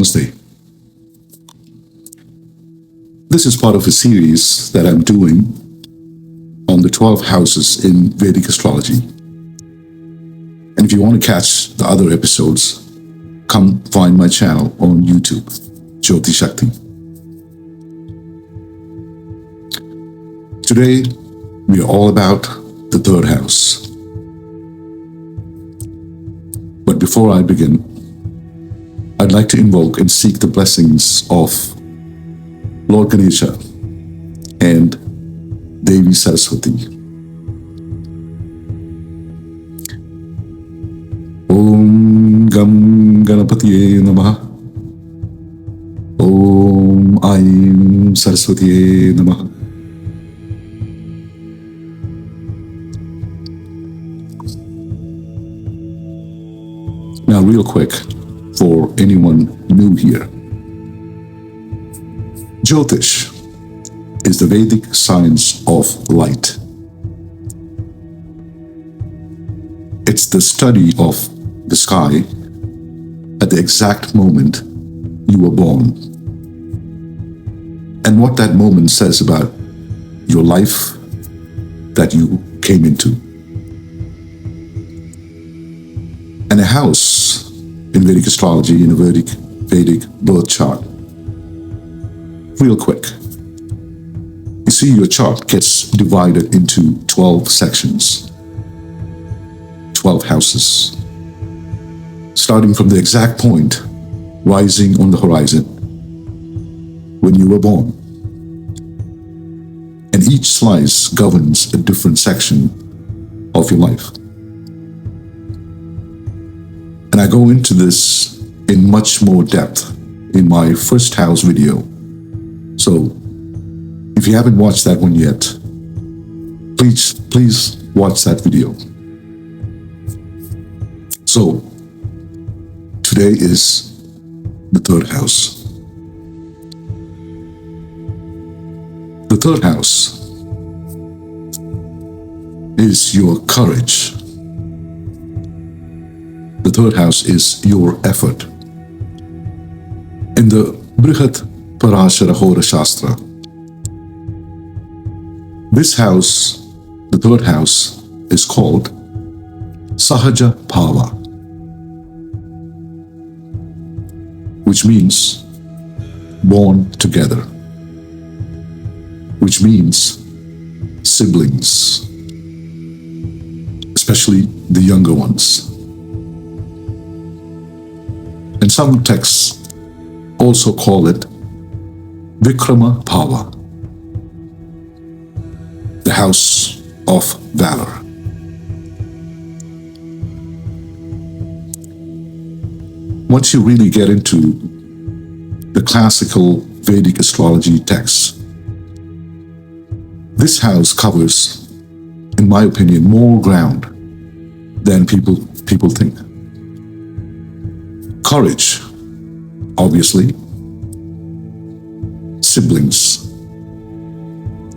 Namaste. This is part of a series that I'm doing on the 12 houses in Vedic Astrology. And if you want to catch the other episodes, come find my channel on YouTube, JyotiSakti. Today, we are all about the third house. But before I begin, I'd like to invoke and seek the blessings of Lord Ganesha and Devi Saraswati. Om Gam Ganapatiye Namaha. Om Aim Saraswatiye Namaha. Now, real quick, for anyone new here, Jyotish is the Vedic science of light. It's the study of the sky at the exact moment you were born, and what that moment says about your life that you came into. And a house in Vedic astrology, in a Vedic birth chart, real quick. You see, your chart gets divided into 12 sections, 12 houses, starting from the exact point rising on the horizon when you were born. And each slice governs a different section of your life. And I go into this in much more depth in my first house video. So if you haven't watched that one yet, please watch that video. So today is the third house. The third house is your courage. The third house is your effort. In the Brihat Parashara Hora Shastra, this house, the third house, is called Sahaja Bhava, which means born together, which means siblings, especially the younger ones. And some texts also call it Vikrama Bhava, the house of valor. Once you really get into the classical Vedic astrology texts, this house covers, in my opinion, more ground than people think. Courage, obviously. Siblings,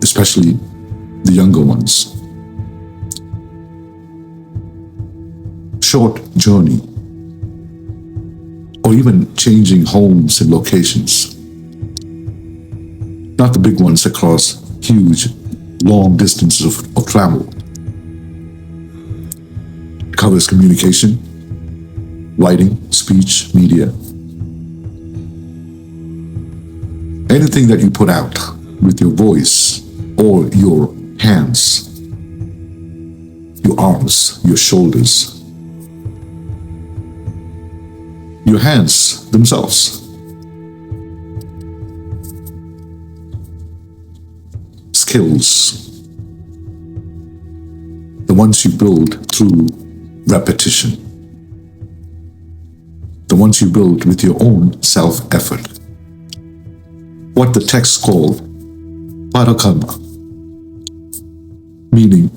especially the younger ones. Short journey, or even changing homes and locations. Not the big ones across huge, long distances of travel. It covers communication, writing, speech, media. Anything that you put out with your voice or your hands, your arms, your shoulders, your hands themselves. Skills, the ones you build through repetition. The ones you build with your own self-effort. What the text called Parakrama, meaning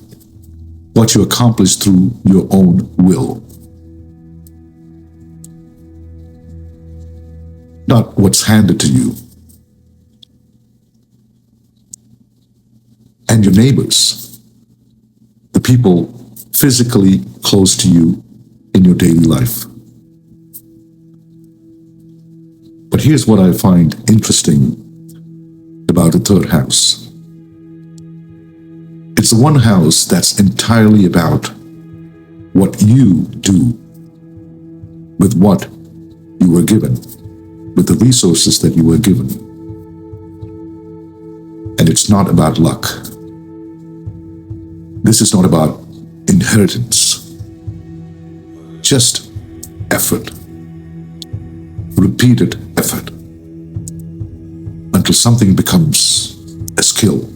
what you accomplish through your own will. Not what's handed to you. And your neighbors, the people physically close to you in your daily life. here's what I find interesting about the third house. It's the one house that's entirely about what you do with what you were given, with the resources that you were given. And it's not about luck. This is not about inheritance. Just effort. Repeated effort. Until something becomes a skill.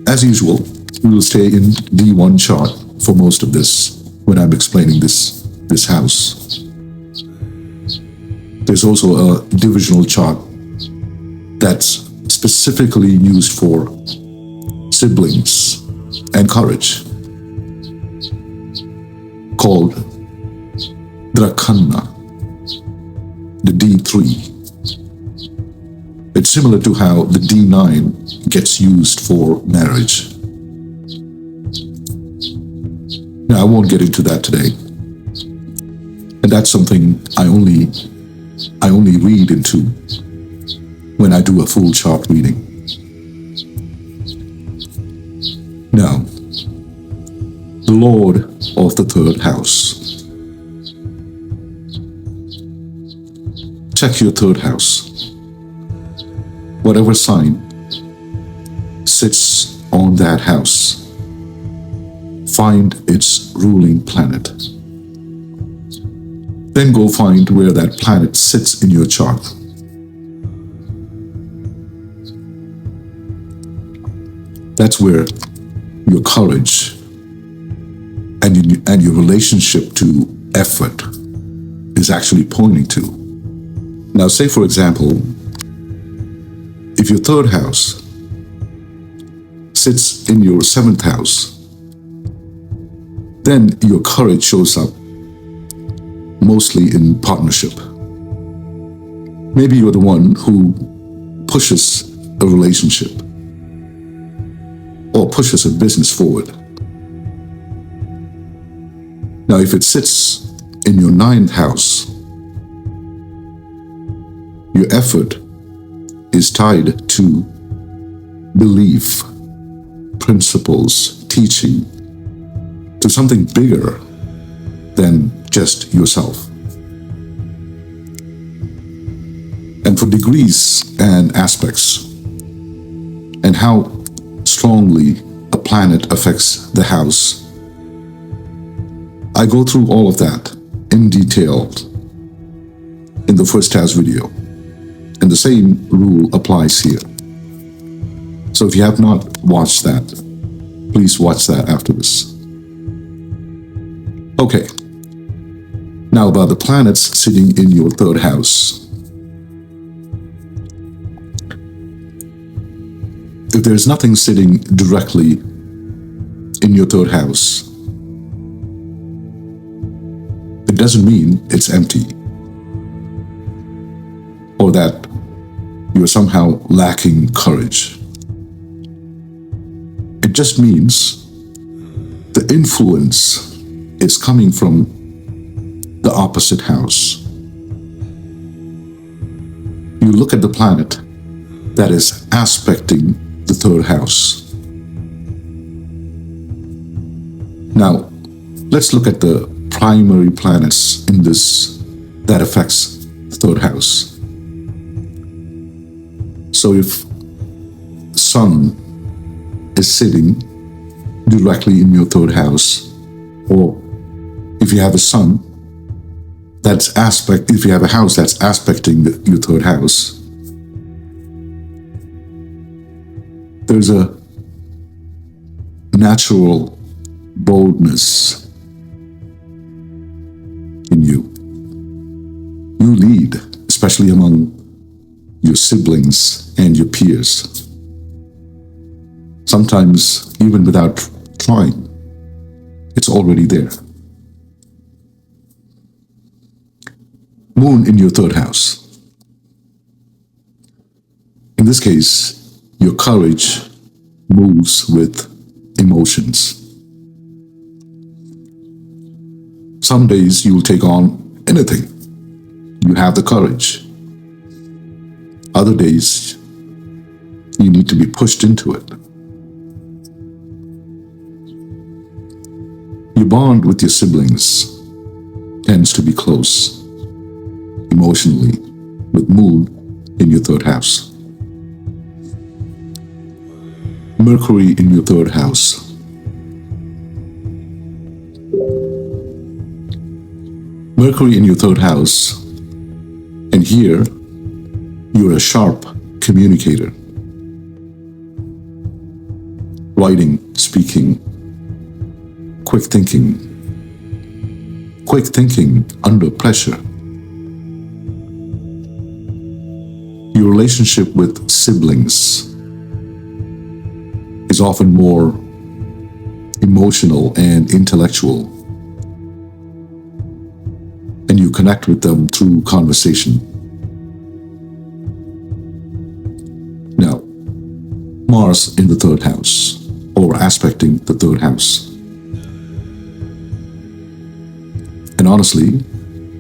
As usual, we will stay in D1 chart for most of this when I'm explaining this house. There's also a divisional chart that's specifically used for siblings and courage, called Drakhanna, the D3. It's similar to how the D9 gets used for marriage. Now, I won't get into that today. And that's something I only read into when I do a full chart reading. Now, the Lord of the third house. Check your third house. Whatever sign sits on that house, find its ruling planet. Then go find where that planet sits in your chart. That's where your courage and your relationship to effort is actually pointing to. Now, say for example, if your third house sits in your seventh house, then your courage shows up mostly in partnership. Maybe you're the one who pushes a relationship or pushes a business forward. Now, if it sits in your ninth house, your effort is tied to belief, principles, teaching, to something bigger than just yourself. And for degrees and aspects, and how strongly a planet affects the house, I go through all of that in detail in the first house video. And the same rule applies here. So if you have not watched that, please watch that after this. Okay. Now about the planets sitting in your third house. If there's nothing sitting directly in your third house, it doesn't mean it's empty, or that you're somehow lacking courage. It just means the influence is coming from the opposite house. You look at the planet that is aspecting the third house. Now, let's look at the primary planets in this that affects the third house. So if Sun is sitting directly in your third house, or if you have a Sun if you have a house that's aspecting your third house, there's a natural boldness in you. You lead, especially among your siblings and your peers. Sometimes even without trying, it's already there. Moon in your third house. In this case, your courage moves with emotions. Some days you will take on anything. you have the courage. Other days, you need to be pushed into it. Your bond with your siblings tends to be close emotionally, with Moon in your third house. Mercury in your third house. Mercury in your third house, and here you're a sharp communicator. Writing, speaking, quick thinking under pressure. Your relationship with siblings is often more emotional and intellectual, and you connect with them through conversation. Now, Mars in the third house, or aspecting the third house. And honestly,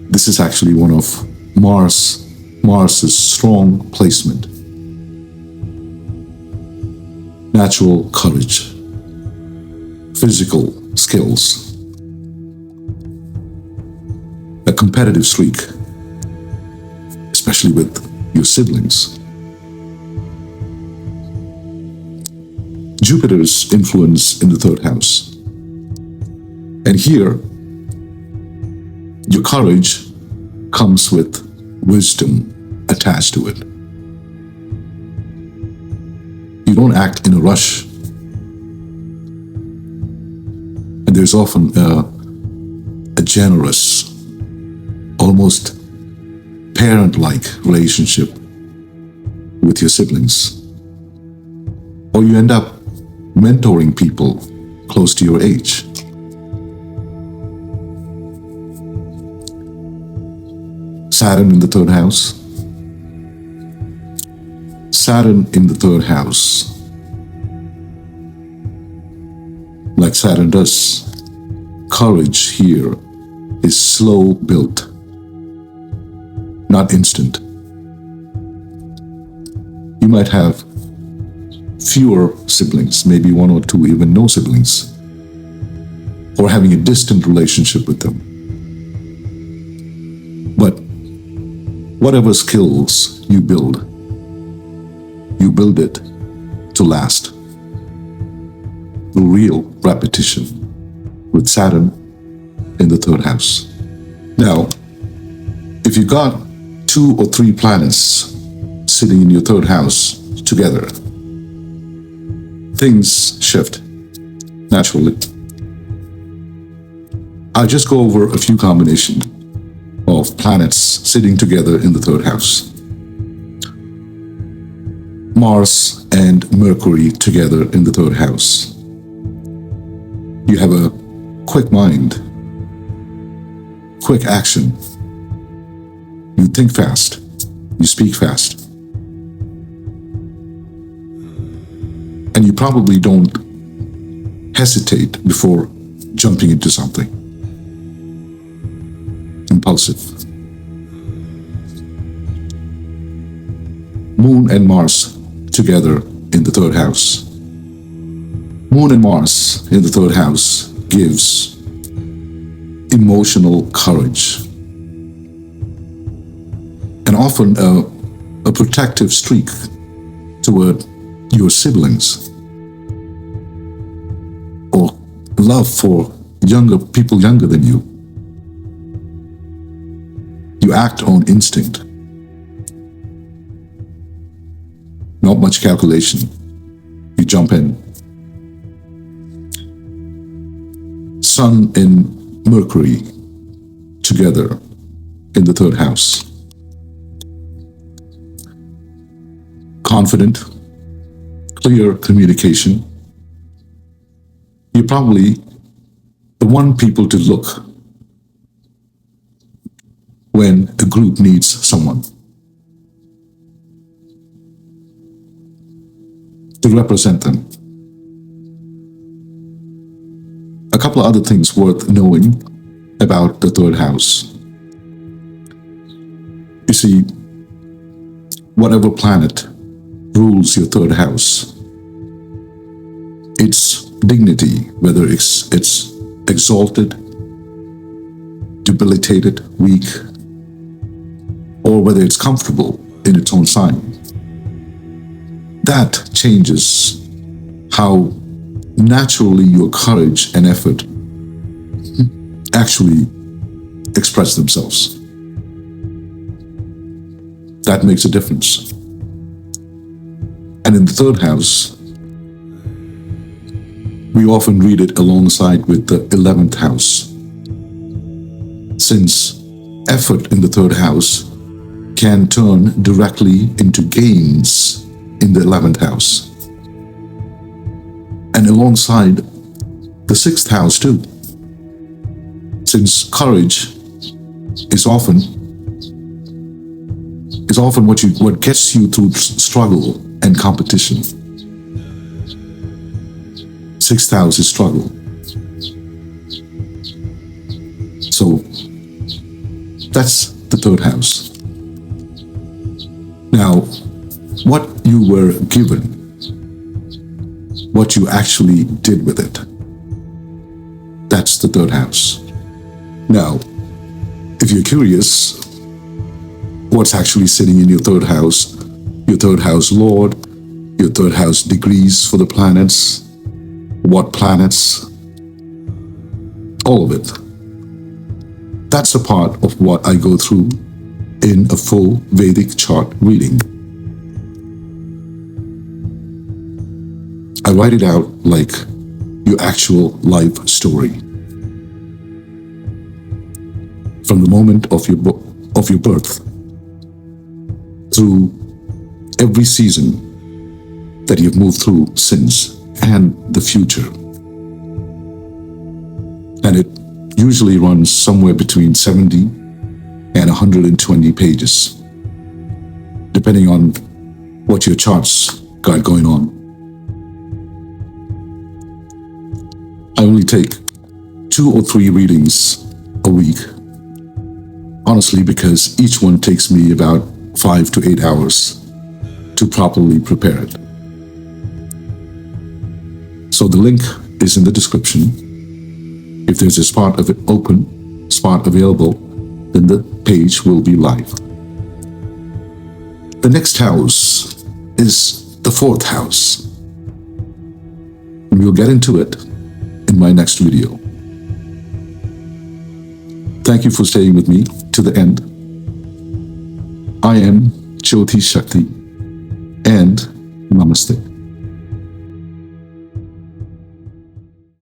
this is actually one of Mars's strong placement. Natural courage, physical skills, a competitive streak, especially with your siblings. Jupiter's influence in the third house. And here, your courage comes with wisdom attached to it. You don't act in a rush. And there's often a generous, almost parent-like relationship with your siblings. Or you end up mentoring people close to your age. Saturn in the third house. Saturn in the third house. Like Saturn does, courage here is slow built, not instant. You might have fewer siblings, maybe one or two, even no siblings, or having a distant relationship with them. But whatever skills you build it to last. The real repetition with Saturn in the third house. Now, if you got 2 or 3 planets sitting in your third house together, things shift naturally. I'll just go over a few combinations of planets sitting together in the third house. Mars and Mercury together in the third house. You have a quick mind, quick action. You think fast, you speak fast. And you probably don't hesitate before jumping into something. Impulsive. Moon and Mars together in the third house. Moon and Mars in the third house gives emotional courage and often a protective streak toward your siblings or love for people younger than you. You act on instinct. Not much calculation. You jump in. Sun and Mercury together in the third house. Confident, clear communication. You're probably the one people to look when a group needs someone to represent them. A couple of other things worth knowing about the third house. You see, whatever planet rules your third house, its dignity, whether it's exalted, debilitated, weak, or whether it's comfortable in its own sign, that changes how naturally your courage and effort actually express themselves. That makes a difference. And in the third house, we often read it alongside with the 11th house, since effort in the third house can turn directly into gains in the 11th house. And alongside the 6th house too, since courage is often what gets you through struggle and competition. 6th house is struggle. So that's the third house. Now, what you were given, what you actually did with it, that's the third house. Now, if you're curious, what's actually sitting in your third house lord, your third house degrees for the planets, what planets, all of it. That's a part of what I go through in a full Vedic chart reading. I write it out like your actual life story. From the moment of your birth through every season that you've moved through since and the future. And it usually runs somewhere between 70 and 120 pages, depending on what your charts got going on. I only take 2 or 3 readings a week, honestly, because each one takes me about 5 to 8 hours to properly prepare it. So the link is in the description. If there's a spot available, then the page will be live. The next house is the 4th house. And we'll get into it in my next video. Thank you for staying with me to the end. I am JyotiSakti, and Namaste.